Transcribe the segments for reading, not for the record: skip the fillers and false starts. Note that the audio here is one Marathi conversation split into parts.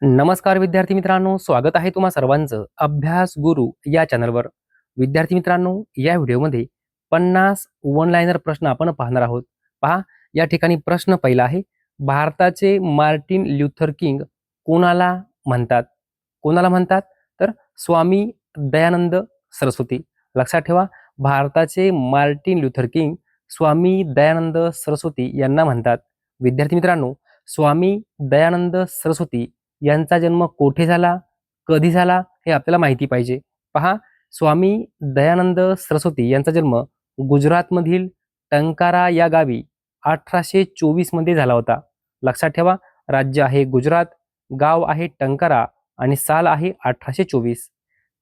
नमस्कार विद्यार्थी मित्रांनो, स्वागत आहे तुम्हा सर्वांचं अभ्यास गुरु या चॅनलवर. विद्यार्थी मित्रांनो, या व्हिडिओमध्ये 50 वन लाइनर प्रश्न आपण पाहणार आहोत. पहा, या ठिकाणी प्रश्न पहिला आहे. भारताचे मार्टिन ल्युथर किंग कोणाला म्हणतात? कोणाला म्हणतात? तर स्वामी दयानंद सरस्वती. लक्षात ठेवा, भारताचे Martin Luther king Swami Dayanand Saraswati यांना म्हणतात. विद्यार्थी मित्रांनो, स्वामी दयानंद सरस्वती यांचा जन्म कोठे झाला, कधी झाला हे आपल्याला माहिती पाहिजे. पहा, स्वामी दयानंद सरस्वती यांचा जन्म गुजरातमधील टंकारा या गावी 1824 मध्ये झाला होता. लक्षात ठेवा, राज्य आहे गुजरात, गाव आहे टंकारा आणि साल आहे 1824.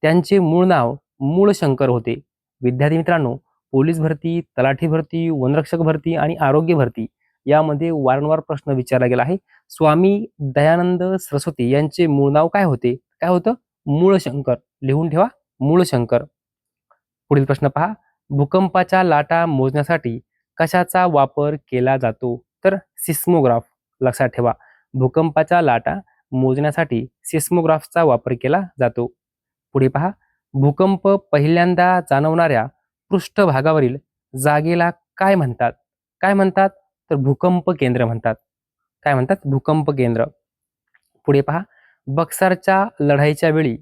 त्यांचे मूळ नाव मूळशंकर होते. विद्यार्थी मित्रांनो, पोलीस भरती, तलाठी भरती, वनरक्षक भरती आणि आरोग्य भरती यामध्ये वारंवार प्रश्न विचारला गेला आहे. स्वामी दयानंद सरस्वती यांचे मूळ नाव काय होते? काय होतं? मूळशंकर. लिहून ठेवा, मूळशंकर. पुढील प्रश्न पहा. भूकंपाच्या लाटा मोजण्यासाठी कशाचा वापर केला जातो? तर सिस्मोग्राफ. लक्षात ठेवा, भूकंपाच्या लाटा मोजण्यासाठी सिस्मोग्राफचा वापर केला जातो. पुढे पहा. भूकंप पहिल्यांदा जाणवणाऱ्या पृष्ठभागावरील जागेला काय म्हणतात? काय म्हणतात? तर भूकंप केंद्र म्हणतात. काय म्हणतात? भूकंप केंद्र. पुढे पहा. बक्सरच्या लढाईच्या वेळी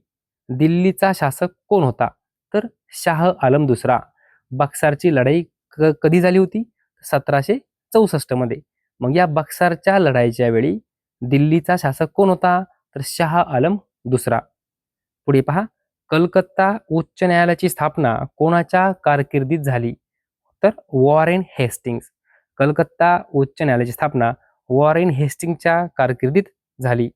दिल्लीचा शासक कोण होता? तर शाह आलम दुसरा. बक्सरची लढाई कधी झाली होती? 1764 मध्ये. मग या बक्सरच्या लढाईच्या वेळी दिल्लीचा शासक कोण होता? तर शाह आलम दुसरा. पुढे पहा. कलकत्ता उच्च न्यायालयाची स्थापना कोणाच्या कारकिर्दीत झाली? तर वॉरेन हेस्टिंग्स. कलकत्ता उच्च न्यायालयाची स्थापना वॉरेन हेस्टिंगच्या कारकिर्दीत झाली.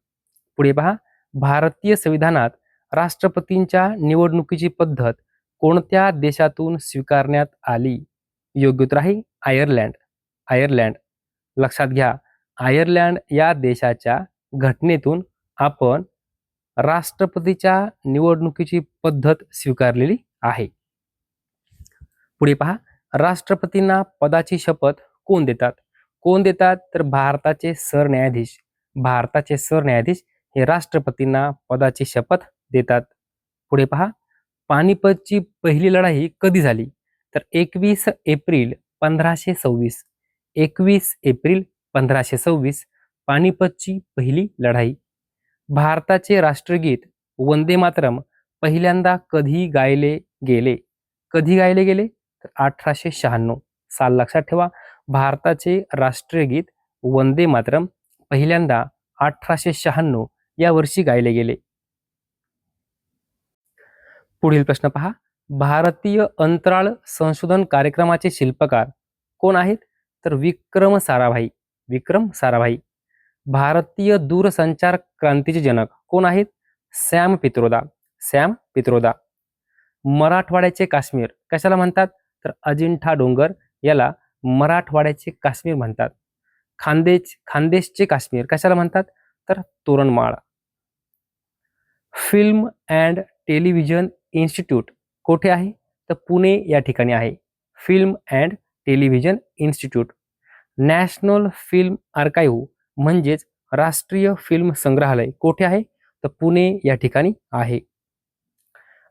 पुढे पहा. भारतीय संविधानात राष्ट्रपतींच्या निवडणुकीची पद्धत कोणत्या देशातून स्वीकारण्यात आली? योग्य उत्तर आहे आयर्लंड. आयर्लंड. लक्षात घ्या, आयर्लंड या देशाच्या घटनेतून आपण राष्ट्रपतीच्या निवडणुकीची पद्धत स्वीकारलेली आहे. पुढे पहा. राष्ट्रपतींना पदाची शपथ कोण देतात? कोण देतात? तर भारताचे सरन्यायाधीश. भारताचे सरन्यायाधीश हे राष्ट्रपतींना पदाची शपथ देतात. पुढे पहा. पानिपतची पहिली लढाई कधी झाली? तर 21 एप्रिल 1526. 21 एप्रिल 1526 पानिपतची पहिली लढाई. भारताचे राष्ट्रगीत वंदे मातरम पहिल्यांदा कधी गायले गेले? कधी गायले गेले? तर 1896. साल लक्षात ठेवा. भारताचे राष्ट्रीय गीत वंदे मातरम पहिल्यांदा 1896 या वर्षी गायले गेले. पुढील प्रश्न पहा. भारतीय अंतराळ संशोधन कार्यक्रमाचे शिल्पकार कोण आहेत? तर विक्रम साराभाई. विक्रम साराभाई. भारतीय दूरसंचार क्रांतीचे जनक कोण आहेत? सॅम पित्रोदा. सॅम पित्रोदा. मराठवाड्याचे काश्मीर कशाला म्हणतात? तर अजिंठा डोंगर याला मराठवाड्याचे काश्मीर म्हणतात. खानदेशचे काश्मीर कशाला म्हणतात? तर Toranmal. Film and television institute कोठे आहे? तर पुणे या ठिकाणी आहे. Film and television institute. National film archive म्हणजेच राष्ट्रीय फिल्म संग्रहालय कोठे आहे? तर पुणे या ठिकाणी आहे.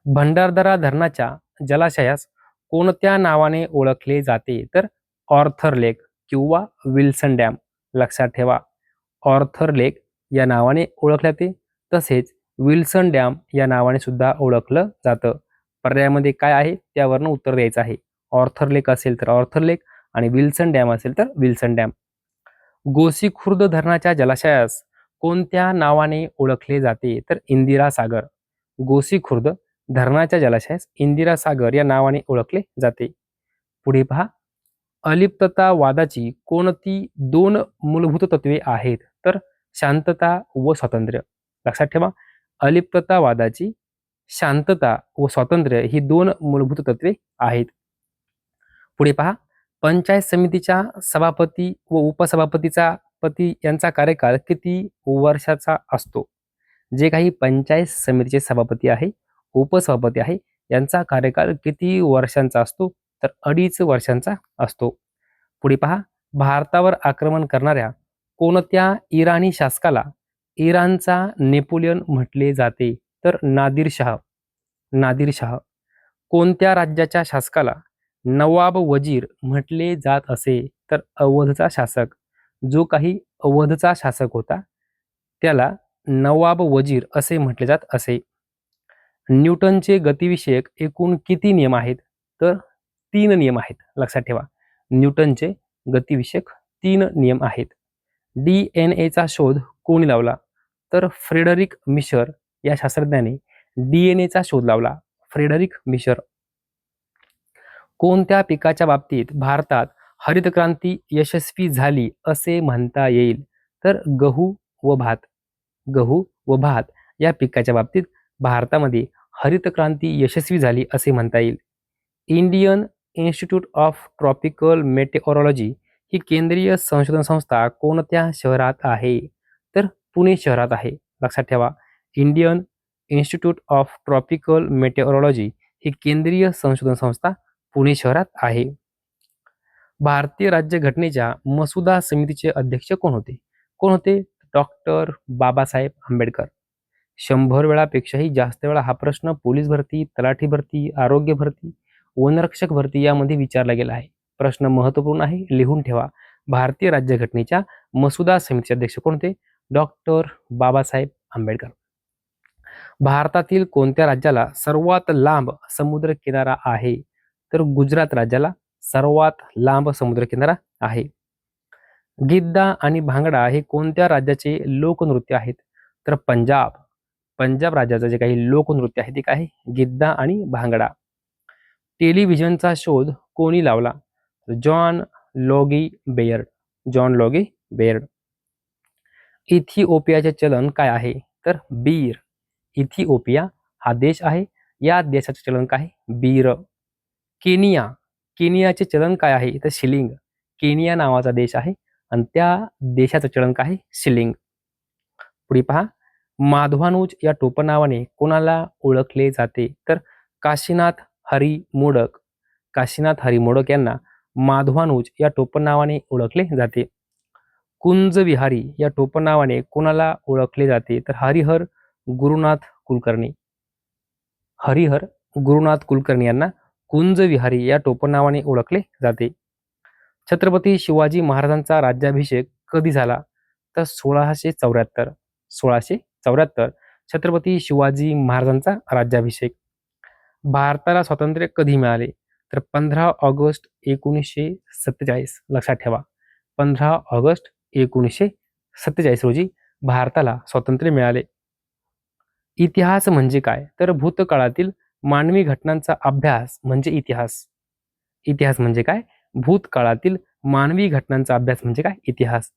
भंडारदरा धरणाच्या जलाशयास कोणत्या नावाने ओळखले जाते? तर ऑर्थर लेक किंवा विल्सन डॅम. लक्षात ठेवा, ऑर्थर लेक या नावाने ओळखले जाते, तसेच विल्सन डॅम या नावाने सुद्धा ओळखलं जातं. पर्यायामध्ये काय आहे त्यावरनं उत्तर द्यायचं आहे. ऑर्थर लेक असेल तर ऑर्थर लेक आणि विल्सन डॅम असेल तर विल्सन डॅम. गोसीखुर्द धरणाच्या जलाशयास कोणत्या नावाने ओळखले जाते? तर इंदिरा सागर. गोसीखुर्द धरणाच्या जलाशयास इंदिरा सागर या नावाने ओळखले जाते. पुढे पहा. अलिप्ततावादाची कोणती दोन मूलभूत तत्वे आहेत? तर शांतता व स्वातंत्र्य. लक्षात ठेवा, अलिप्ततावादाची शांतता व स्वातंत्र्य ही दोन मूलभूत तत्वे आहेत. पुढे पहा. पंचायत समितीच्या सभापती व उपसभापतीचा पती यांचा कार्यकाळ किती वर्षाचा असतो? जे काही पंचायत समितीचे सभापती आहे, उपसभापती आहे, यांचा कार्यकाळ किती वर्षांचा असतो? तर 2.5 वर्षांचा असतो. पुढे पहा. भारतावर आक्रमण करणाऱ्या कोणत्या इराणी शासकाला इराणचा नेपोलियन म्हटले जाते? तर नादिरशाह. नादिरशाह. कोणत्या राज्याच्या शासकाला नवाब वजीर म्हटले जात असे? तर अवधचा शासक. जो काही अवधचा शासक होता त्याला नवाब वजीर असे म्हटले जात असे. न्यूटनचे गतिविषयक एकूण किती नियम आहेत? तर 3 नियम आहेत. लक्षात ठेवा. न्यूटनचे गतिविषयक 3 नियम आहेत. चा शोध कोणी लावला? तर फ्रेडरिक मिशर या शास्त्रज्ञाने चा शोध लावला. Friedrich Miescher. कोणत्या पिकाच्या बाबतीत भारतात हरितक्रांती यशस्वी झाली असे म्हणता येईल? तर गहू व भात. गहू व भात या पिकाच्या बाबतीत भारतामध्ये हरितक्रांती यशस्वी झाली असे म्हणता येईल. इंडियन इन्स्टिट्यूट ऑफ ट्रॉपिकल मेटेओरॉलॉजी ही केंद्रीय संशोधन संस्था कोणत्या शहरात आहे? तर पुणे शहरात आहे. लक्षात ठेवा. इंडियन इन्स्टिट्यूट ऑफ ट्रॉपिकल मेटेओरॉलॉजी ही केंद्रीय संशोधन संस्था पुणे शहरात आहे. भारतीय राज्यघटनेच्या मसुदा समितीचे अध्यक्ष कोण होते? कोण होते? डॉक्टर बाबासाहेब आंबेडकर. 100 वेळापेक्षाही जास्त वेळा हा प्रश्न पोलीस भरती, तलाठी भरती, आरोग्य भरती, वनरक्षक भरती यामध्ये विचारला गेला आहे. प्रश्न महत्त्वपूर्ण आहे, लिहून ठेवा. भारतीय राज्यघटनेच्या मसुदा समितीचे अध्यक्ष कोण होते? डॉक्टर बाबासाहेब आंबेडकर. भारतातील कोणत्या राज्याला सर्वात लांब समुद्र किनारा आहे? तर गुजरात राज्याला सर्वात लांब समुद्र किनारा आहे. गिद्दा आणि भांगडा हे कोणत्या राज्याचे लोकनृत्य आहेत? तर पंजाब. पंजाब राज्याचं जे काही लोकनृत्य आहे ते काय आहे? गिद्दा आणि भांगडा. टेलिव्हिजनचा शोध कोणी लावला? जॉन लॉगी बेयर्ड. जॉन लॉगी बेयर्ड. इथिओपियाचे चलन काय आहे? तर बीर. इथिओपिया हा देश आहे. या देशाचे चलन काय आहे? बीर. केनिया. केनियाचे चलन काय आहे? तर शिलिंग. केनिया नावाचा देश आहे आणि त्या देशाचं चलन काय आहे? शिलिंग. पुढे पहा. माधवानुज या टोपणनावाने कोणाला ओळखले जाते? तर काशीनाथ हरी मोडक. काशीनाथ हरी मोडक यांना माधवानुज या टोपणनावाने ओळखले जाते. कुंज विहारी या टोपणनावाने कोणाला ओळखले जाते? तर हरिहर गुरुनाथ कुलकर्णी. हरिहर गुरुनाथ कुलकर्णी यांना कुंज विहारी या टोपणनावाने ओळखले जाते. छत्रपती शिवाजी महाराजांचा राज्याभिषेक कधी झाला? तर 1674. 1674 छत्रपती शिवाजी महाराजांचा राज्याभिषेक. भारताला स्वातंत्र्य कधी मिळाले? तर 15 ऑगस्ट 1947. लक्षात ठेवा. 15 ऑगस्ट 1947 रोजी भारताला स्वातंत्र्य मिळाले. इतिहास म्हणजे काय? तर भूतकाळातील मानवी घटनांचा अभ्यास म्हणजे इतिहास. इतिहास म्हणजे काय? भूतकाळातील मानवी घटनांचा अभ्यास म्हणजे काय? इतिहास.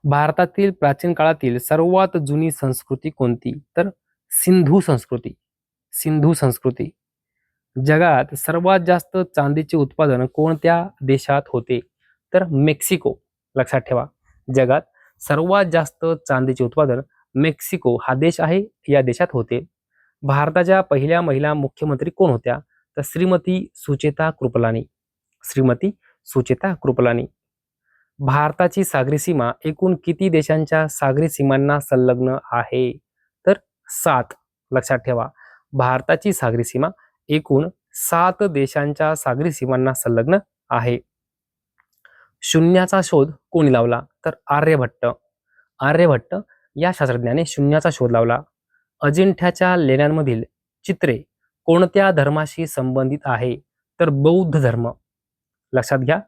भारतातील प्राचीन काळातील सर्वात जुनी संस्कृती कोणती? तर सिंधू संस्कृती. सिंधू संस्कृती. जगात सर्वात जास्त चांदीचे उत्पादन कोणत्या देशात होते? तर मेक्सिको. लक्षात ठेवा. जगात सर्वात जास्त चांदीचे उत्पादन मेक्सिको हा देश आहे, या देशात होते. भारताच्या पहिल्या महिला मुख्यमंत्री कोण होत्या? तर श्रीमती सुचेता कृपलानी. श्रीमती सुचेता कृपलानी. भारताची सागरी सीमा एकूण किती देशांच्या सागरी सीमांना संलग्न आहे? तर 7. लक्षात ठेवा. भारताची सागरी सीमा एकूण 7 देशांच्या सागरी सीमांना संलग्न आहे. शून्याचा शोध कोणी लावला? तर आर्यभट्ट. आर्यभट्ट या शास्त्रज्ञाने शून्याचा शोध लावला. अजिंठ्याच्या लेण्यांमधील चित्रे कोणत्या धर्माशी संबंधित आहे? तर बौद्ध धर्म. लक्षात घ्या.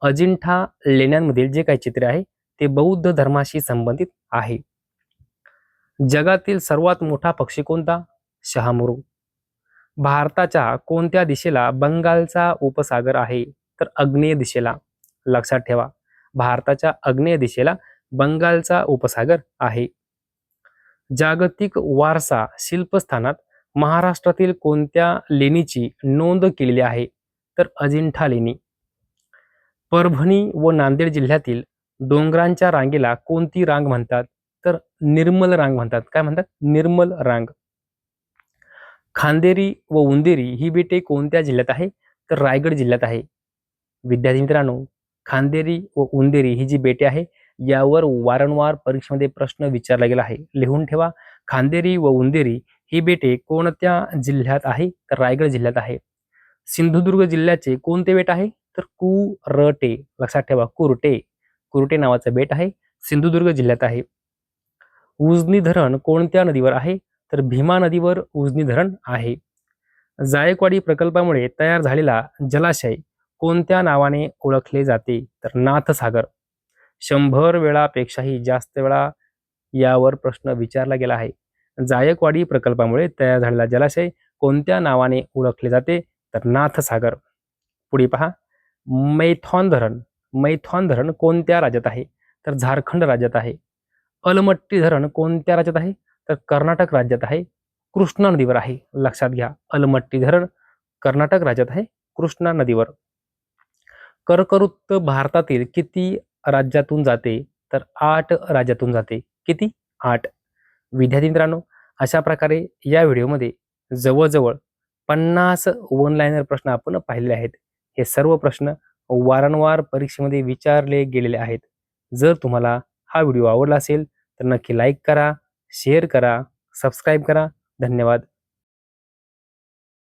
अजिंठा लेण्यांमधील जे काही चित्रे आहे ते बौद्ध धर्माशी संबंधित आहे. जगातील सर्वात मोठा पक्षी कोणता? शहामृग. भारताच्या कोणत्या दिशेला बंगालचा उपसागर आहे? तर आग्नेय दिशेला. लक्षात ठेवा. भारताच्या आग्नेय दिशेला बंगालचा उपसागर आहे. जागतिक वारसा शिल्पस्थानात महाराष्ट्रातील कोणत्या लेणीची नोंद केलेली आहे? तर अजिंठा लेणी. परभणी व नांदेड जिल्ह्यातील डोंगरांच्या रांगेला कोणती रांग म्हणतात? तर निर्मल रांग म्हणतात. काय म्हणतात? निर्मल रांग. खांदेरी व उंदेरी ही बेटे कोणत्या जिल्ह्यात आहे? तर रायगड जिल्ह्यात आहे. विद्यार्थी मित्रांनो, खांदेरी व उंदेरी ही जी बेटे आहे यावर वारंवार परीक्षेमध्ये प्रश्न विचारला गेला आहे. लिहून ठेवा. खांदेरी व उंदेरी ही बेटे कोणत्या जिल्ह्यात आहे? तर रायगड जिल्ह्यात आहे. सिंधुदुर्ग जिल्ह्याचे कोणते बेट आहे? तर कुरटे. लक्षात ठेवा, कुरटे. कुरटे नावाचं बेट आहे, सिंधुदुर्ग जिल्ह्यात आहे. उजनी धरण कोणत्या नदीवर आहे? तर भीमा नदीवर उजनी धरण आहे. जायकवाडी प्रकल्पामुळे तयार झालेला जलाशय कोणत्या नावाने ओळखले जाते? तर नाथसागर. 100 वेळापेक्षाही जास्त वेळा यावर प्रश्न विचारला गेला आहे. जायकवाडी प्रकल्पामुळे तयार झालेला जलाशय कोणत्या नावाने ओळखले जाते? तर नाथसागर. पुढे पहा, मैथॉन धरण कोणत्या राज्यात आहे? तर झारखंड राज्यात आहे. अलमट्टी धरण कोणत्या राज्यात आहे? तर कर्नाटक राज्यात आहे. कृष्णा नदीवर आहे. लक्षात घ्या, अलमट्टी धरण कर्नाटक राज्यात आहे, कृष्णा नदीवर. कर्कवृत्त भारतातील किती राज्यातून जाते? तर 8 राज्यातून जाते. किती? 8. विद्यार्थी मित्रांनो, अशा प्रकारे या व्हिडिओमध्ये जवळजवळ 50 वन लाईनर प्रश्न आपण पाहिलेले आहेत. हे सर्व प्रश्न वारंवार परीक्षेमध्ये विचारले गेलेले आहेत. जर तुम्हाला हा व्हिडिओ आवडला असेल तर नक्की लाईक करा, शेअर करा, सबस्क्राईब करा. धन्यवाद.